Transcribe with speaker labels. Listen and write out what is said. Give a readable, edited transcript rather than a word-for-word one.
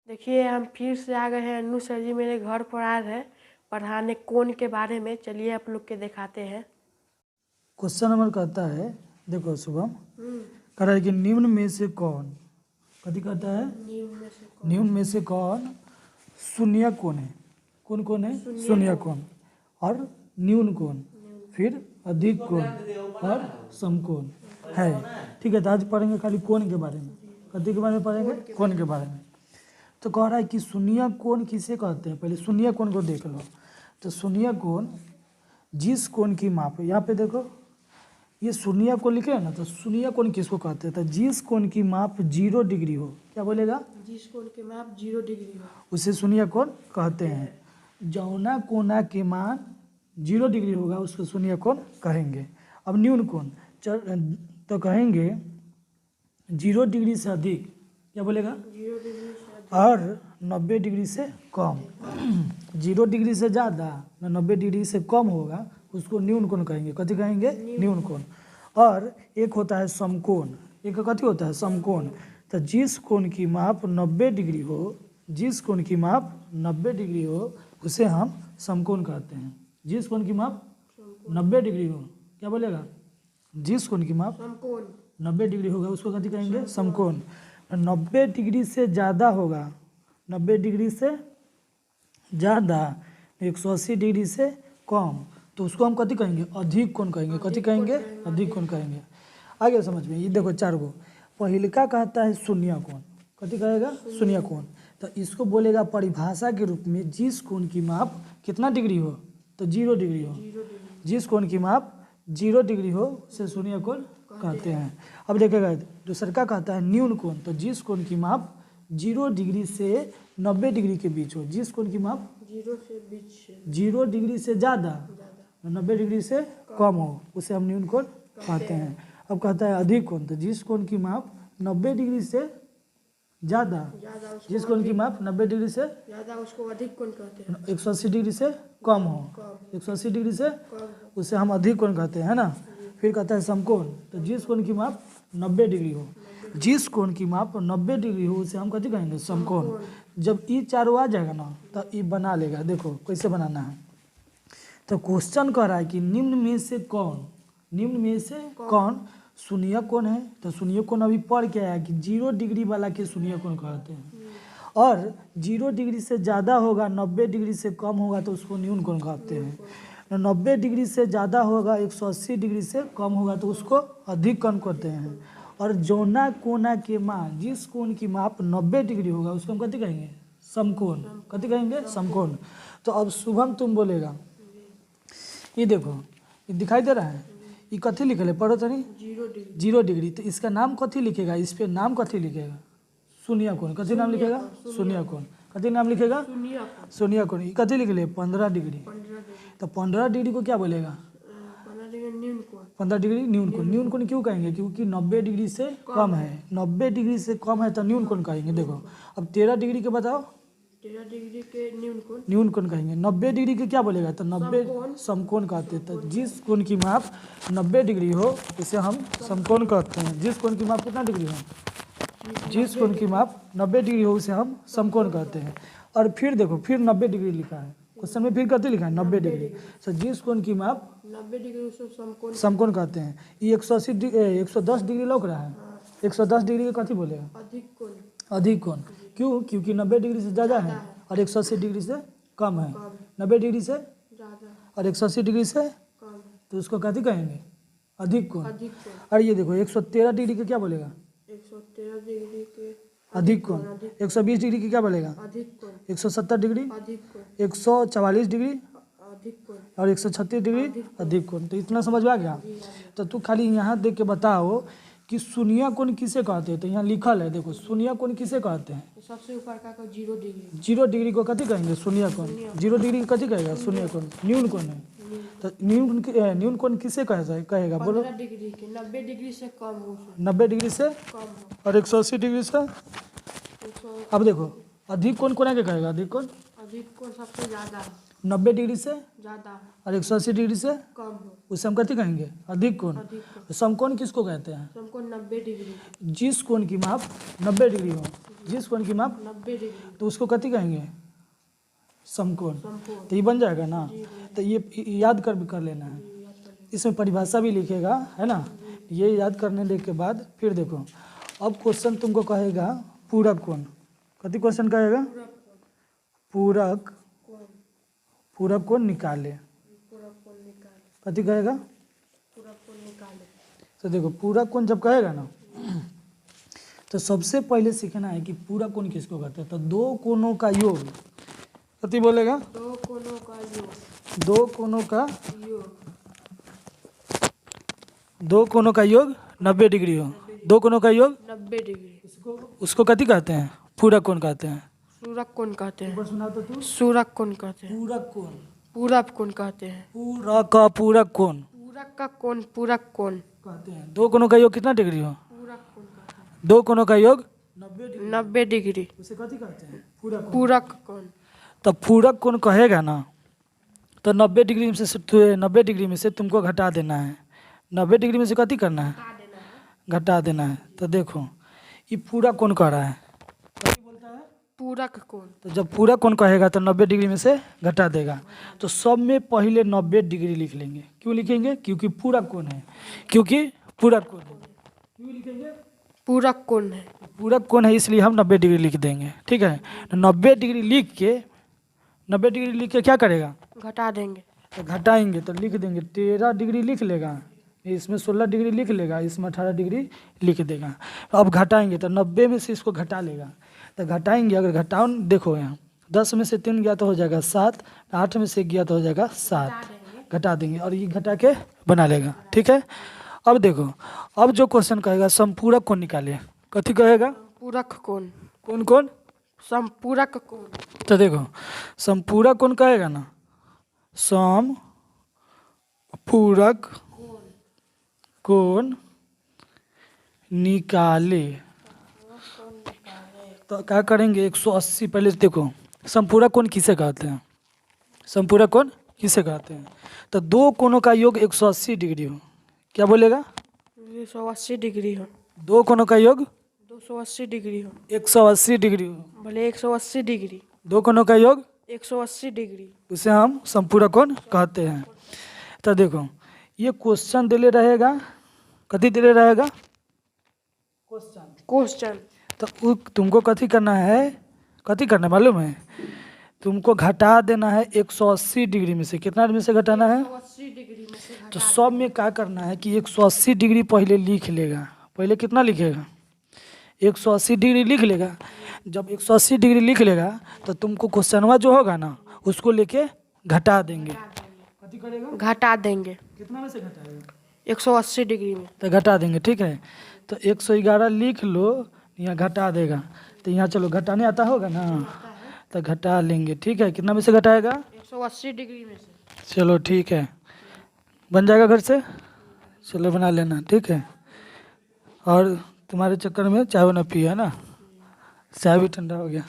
Speaker 1: देखिए हम फिर से आ गए हैं। अन्नू सर जी मेरे घर पर आ रहे हैं पढ़ाने कोण के बारे में। चलिए आप लोग के दिखाते हैं।
Speaker 2: क्वेश्चन नंबर कहता है, देखो शुभम कह रहा है कि निम्न में से कौन, कथी कहता है, निम्न में से कौन शून्य कोण है। कौन कौन है? शून्य कोण और न्यून कोण, फिर अधिक कोण और समकोण है। ठीक है, तो आज पढ़ेंगे खाली कोण के बारे में। कथी के बारे में पढ़ेंगे? कोण के बारे में। तो कह रहा है कि शून्य कोण किसे कहते हैं। पहले शून्य कोण को देख लो। तो शून्य कोण जिस कोण की माप, यहाँ पे देखो ये शून्य कोण लिखे है ना, तो शून्य कोण किसको कहते हैं? तो जिस कोण की माप 0 डिग्री हो, क्या बोलेगा?
Speaker 1: जिस कोण की माप 0 डिग्री हो
Speaker 2: उसे शून्य कोण कहते हैं। जौना कोना के मान 0 डिग्री होगा उसको शून्य कोण कहेंगे। अब न्यून कोण तो कहेंगे 0 डिग्री से अधिक, क्या बोलेगा?
Speaker 1: 0 डिग्री से
Speaker 2: और 90 डिग्री से कम। 0 डिग्री से ज़्यादा न 90 डिग्री से कम होगा उसको न्यून कोण कहेंगे। कथी कहेंगे? न्यून कोण। और एक होता है समकोण। एक कथी होता है? समकोण। तो जिस कोण की माप 90 डिग्री हो, जिस कोण की माप 90 डिग्री हो उसे हम समकोण कहते हैं। जिस कोण की माप 90 डिग्री हो, क्या बोलेगा? जिस कोण की माप
Speaker 1: समकोण
Speaker 2: 90 डिग्री होगा उसको कथी कहेंगे? समकोण। 90 डिग्री से ज़्यादा होगा, 90 डिग्री से ज़्यादा, 180 डिग्री से कम, तो उसको हम कथी कहेंगे? अधिक कोण कहेंगे। कथी कहेंगे? अधिक कोण कहेंगे। आगे समझ में, ये देखो 4 गो। पहिलका कहता है शून्य कोण। कथी कहेगा? शून्य कोण। तो इसको बोलेगा परिभाषा के रूप में जिस कोण की माप कितना डिग्री हो, तो 0 डिग्री हो। जिस कोण की माप 0 डिग्री हो उसे शून्य कोण कहते हैं। अब देखेगा दूसरा का कहता है न्यून कोण। तो जिस कोण की माप 0 डिग्री से 90 डिग्री के बीच हो, जिस कोण की माप
Speaker 1: 0 से बीच से
Speaker 2: 0 डिग्री से ज़्यादा 90 डिग्री से कम हो उसे हम न्यून कोण कहते हैं। अब कहता है अधिक कोण। तो जिस कोण की माप 90 डिग्री से ज़्यादा, जिस कोण की माप 90 डिग्री से
Speaker 1: ज़्यादा उसको अधिक कोण कहते हैं।
Speaker 2: 180 डिग्री से कम हो, 180 डिग्री से उसे हम अधिक कोण कहते हैं, है ना। फिर कहता है समकोण। तो जिस कोण की माप 90 डिग्री हो, जिस कोण की माप 90 डिग्री हो उसे हम कथी कहेंगे? समकोण। जब ये चारों आ जाएगा ना तो ये बना लेगा। देखो कैसे बनाना है। तो क्वेश्चन कह रहा है कि निम्न में से कौन, निम्न में से कौन शून्य कोण है। तो शून्य कोण अभी पढ़ के आया कि 0 डिग्री वाला के शून्य कोण कहते हैं। और 0 डिग्री से ज़्यादा होगा, 90 डिग्री से कम होगा तो उसको न्यून कोण कहते हैं। 90 डिग्री से ज़्यादा होगा, 180 डिग्री से कम होगा तो उसको अधिक कोण कहते हैं। और जौना कोना के मान, जिस कोण की माप 90 डिग्री होगा उसको हम कथी कहेंगे? समकोण। कथी कहेंगे? समकोण। तो अब शुभम तुम बोलेगा, ये देखो ये दिखाई दे रहा है, ये कथी लिखल है? पढ़ो तो नहीं।
Speaker 1: 0 डिग्री
Speaker 2: 0 डिग्री। तो इसका नाम कथी लिखेगा? इस पे नाम कथी लिखेगा? शून्य कोण। कथी नाम लिखेगा? शून्य कोण। कथी नाम लिखेगा? शून्य कोण। ये कथी लिख ले? 15 डिग्री।
Speaker 1: 15 डिग्री
Speaker 2: तो 15 डिग्री को क्या बोलेगा?
Speaker 1: 15 डिग्री न्यून कोण।
Speaker 2: 15 डिग्री न्यून कोण। न्यून कोण क्यों कहेंगे? क्योंकि 90 डिग्री से कम है। 90 डिग्री से कम है तो न्यून कोण कहेंगे। देखो अब 13 डिग्री के बताओ।
Speaker 1: 13 डिग्री के न्यून कोण।
Speaker 2: न्यून कोण कहेंगे। 90 डिग्री के क्या बोलेगा? तो 90 समकोण कहते हैं। तो जिस कोण की माप 90 डिग्री हो उसे हम समकोण कहते हैं। जिस कोण की माप कितना डिग्री हो, जिस कोण की माप 90 डिग्री हो उसे हम समकोण कहते हैं। और फिर देखो फिर 90 डिग्री लिखा है क्वेश्चन में, फिर कथी लिखा है? 90 डिग्री। तो जिस कोण की माप
Speaker 1: 90 डिग्री उसको समकोण
Speaker 2: समकोण कहते हैं। ये 110 डिग्री लौक रहा है, 110 डिग्री के कथी बोलेगा?
Speaker 1: अधिक कोण।
Speaker 2: अधिक कोण। क्यों? क्योंकि 90 डिग्री से ज़्यादा है और 180 डिग्री से कम है। 90 डिग्री से
Speaker 1: ज़्यादा
Speaker 2: और 180 डिग्री से
Speaker 1: कम।
Speaker 2: तो उसको कथी कहेंगे? अधिक कोण।
Speaker 1: अधिक कोण।
Speaker 2: और ये देखो 113 डिग्री के क्या बोलेगा?
Speaker 1: 113 डिग्री के
Speaker 2: अधिक कोण। 120 डिग्री की क्या बोलेगा?
Speaker 1: अधिक कोण।
Speaker 2: 170 डिग्री,
Speaker 1: अधिक कोण।
Speaker 2: 144 डिग्री
Speaker 1: अधिक कोण।
Speaker 2: और 136 डिग्री अधिक कोण। तो इतना समझ में आ गया। तो तू खाली यहाँ देख के बताओ कि शून्य कोण किसे कहते हैं। तो यहाँ लिखल है, देखो शून्य कोण किसे कहते हैं?
Speaker 1: सबसे ऊपर का 0 डिग्री।
Speaker 2: 0 डिग्री को कथी कहेंगे? शून्य कोण। 0 डिग्री को कथी कहेगा? शून्य कोण। न्यून कोण है। तो न्यून कोण किसे कहेगा? बोलो।
Speaker 1: 15 डिग्री के 90 डिग्री से कम हो,
Speaker 2: 90 डिग्री से
Speaker 1: कम हो।
Speaker 2: और 180 डिग्री से।
Speaker 1: 100
Speaker 2: अब देखो अधिक कोण कोना के कहेगा? अधिक कोण
Speaker 1: अधिक कोण सबसे ज़्यादा
Speaker 2: 90 डिग्री से
Speaker 1: ज़्यादा
Speaker 2: और 180 डिग्री से
Speaker 1: कम हो।
Speaker 2: उसे हम कथी कहेंगे? अधिक कोण।
Speaker 1: अधिक कोण।
Speaker 2: समकोण किसको कहते हैं?
Speaker 1: समकोण 90 डिग्री।
Speaker 2: जिस कोण की माप 90 डिग्री हो जिस कोण की माप
Speaker 1: 90 डिग्री।
Speaker 2: तो उसको कथी कहेंगे? समकोण। तो ये बन जाएगा ना। तो ये याद कर लेना है। इसमें परिभाषा भी लिखेगा, है ना। ये याद करने के बाद फिर देखो, अब क्वेश्चन तुमको कहेगा पूरक कोण। कथी क्वेश्चन कहेगा? पूरक कोण निकाले। कथी कहेगा? तो देखो पूरक कोण जब कहेगा ना, तो सबसे पहले सीखना है कि पूरक कोण किसको कहते हैं। तो दो कोणों का योग, कथी बोलेगा?
Speaker 1: दो कोणों का योग।
Speaker 2: दो कोणों का
Speaker 1: योग।
Speaker 2: दो कोणों का योग 90 डिग्री हो। दो कोणों का योग
Speaker 1: 90 डिग्री।
Speaker 2: उसको कथी कहते हैं? पूरक कोण कहते हैं।
Speaker 1: सूरक कोण कहते हैं।
Speaker 2: सुना तो तू।
Speaker 1: सूरक कोण कहते हैं।
Speaker 2: पूरक कोण।
Speaker 1: पूरब कोण कहते हैं।
Speaker 2: पूरक कोण
Speaker 1: पूरक का कोण पूरक कोण
Speaker 2: कहते हैं। दो कोणों का योग कितना डिग्री हो?
Speaker 1: पूरक कोण कहते हैं।
Speaker 2: दो कोणों का योग
Speaker 1: 90 डिग्री।
Speaker 2: उसे कथी कहते हैं? पूरक कोण।
Speaker 1: पूरक कोण।
Speaker 2: तो पूरक कोण कहेगा ना, तो 90 डिग्री में से तुमको घटा देना है। 90 डिग्री में से कथी करना है? घटा देना है। तो देखो ये पूरक कोण कह रहा है। कथी बोलता है?
Speaker 1: पूरक कोण।
Speaker 2: तो जब पूरक कोण कहेगा तो 90 डिग्री में से घटा देगा। तो सब में पहले 90 डिग्री लिख लेंगे। क्यों लिखेंगे? क्योंकि पूरक कोण है। क्यों लिखेंगे?
Speaker 1: पूरक कोण है।
Speaker 2: पूरक कोण है, इसलिए हम 90 डिग्री लिख देंगे। ठीक है। तो 90 डिग्री लिख के क्या करेगा?
Speaker 1: घटा देंगे।
Speaker 2: तो घटाएंगे तो लिख देंगे 13 डिग्री लिख लेगा, इसमें 16 डिग्री लिख लेगा, इसमें 18 डिग्री लिख देगा। तो अब घटाएंगे तो 90 में से इसको घटा लेगा। तो घटाएंगे, अगर घटाओ देखो यहाँ 10 में से 3 गया तो हो जाएगा 7, 8 में से गया तो हो जाएगा 7। घटा देंगे और ये घटा के बना लेगा। ठीक है। अब देखो, अब जो क्वेश्चन कहेगा समपूरक कोण निकाले। कथी कहेगा?
Speaker 1: पूरक कोण।
Speaker 2: कौन?
Speaker 1: समपूरक कोण।
Speaker 2: तो देखो समपूरक कोण कहेगा ना, समपूरक कोण निकाले। तो क्या करेंगे? 180। पहले देखो समपूरक कोण किसे कहते हैं? समपूरक कोण किसे कहते हैं? तो दो कोणों का योग 180 डिग्री हो। क्या बोलेगा?
Speaker 1: 280 डिग्री हो।
Speaker 2: दो कोणों का योग
Speaker 1: 280 डिग्री हो।
Speaker 2: 180 डिग्री हो।
Speaker 1: भले 180 डिग्री।
Speaker 2: दो कोणों का योग
Speaker 1: 180 डिग्री।
Speaker 2: उसे हम समपूरक कोण कहते हैं। तो देखो ये क्वेश्चन दिले रहेगा। कथी दिले रहेगा?
Speaker 1: क्वेश्चन।
Speaker 2: तो तुमको कथी करना है मालूम है? तुमको घटा देना है 180 डिग्री में से। कितना में से घटाना है?
Speaker 1: 180 डिग्री में से घटा।
Speaker 2: तो सब में क्या करना है कि 180 डिग्री पहले लिख लेगा। पहले कितना लिखेगा? 180 डिग्री लिख लेगा। जब 180 डिग्री लिख लेगा तो तुमको क्वेश्चनवा जो होगा ना उसको लेके घटा देंगे। कथी करेगा?
Speaker 1: घटा देंगे।
Speaker 2: कितना में से घटाएगा?
Speaker 1: 180 डिग्री में।
Speaker 2: तो घटा देंगे। ठीक है। तो 111 लिख लो, यहाँ घटा देगा। तो यहाँ चलो घटाने आता होगा ना, तो घटा लेंगे। ठीक है। कितना में से घटाएगा?
Speaker 1: 180 डिग्री में से।
Speaker 2: चलो ठीक है, बन जाएगा घर से। चलो बना लेना। ठीक है। और तुम्हारे चक्कर में चाय ना पिया है ना, चाय भी ठंडा हो गया।